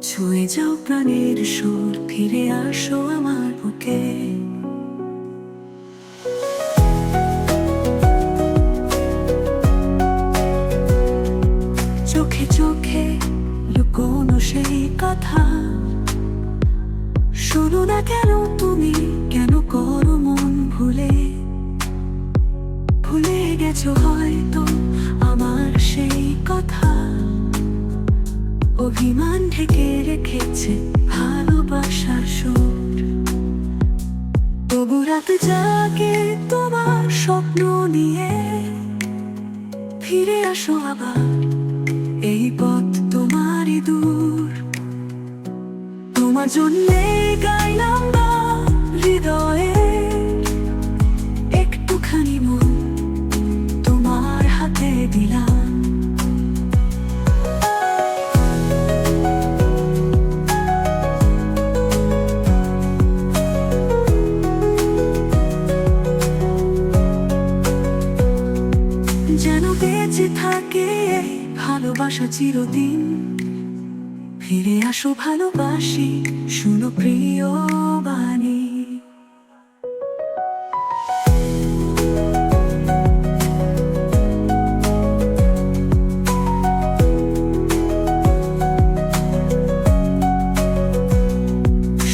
ছুঁয়ে যাও প্রাণের সুর, ফিরে আসো আমার বুকে। চোখে চোখে লুকোনো সেই কথা, শোনো না কেন তুমি, কেন করো মন ভুলে? ভুলে গেছো হয়তো আমার সেই কথা, অভিমান ঢেকে রেখেছে ভালোবাসার সুর। তবু রাত জাগে তোমার স্বপ্ন নিয়ে, ফিরে আসো আবার, এই পথ তোমারই দূর। তোমার জন্যে গাইলাম না হৃদয়ে একটুখানি মন, তোমার হাতে দিলাম। যেন বেঁচে থাকে ভালোবাসা চিরদিন, ফিরে আসো ভালোবাসি, শুনো প্রিয় বাণী।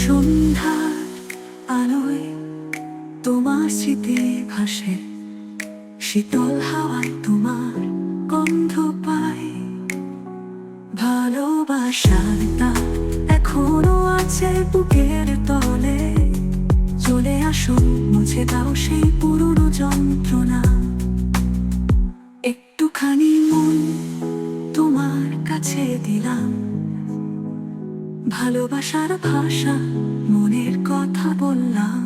সন্ধ্যার আলোয় তোমার স্মৃতি ভাসে, শীতল হাওয়ায় তোমার গন্ধ পাই। ভালোবাসার দাগ এখনো আছে বুকের তলে, চলে আসো মুছে দাও সেই পুরনো যন্ত্রণা। একটুখানি মন তোমার কাছে দিলাম, ভালোবাসার ভাষা মনের কথা বললাম।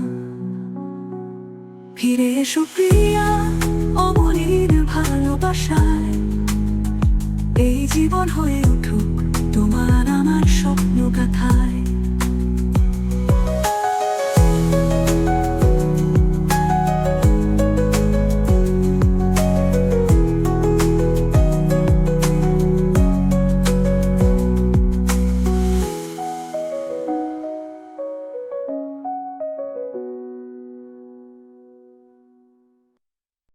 ফিরে এসো প্রিয়া অমলিন ভালোবাসায়, এই জীবন হয়ে উঠুক তোমার আমার স্বপ্ন গাথা।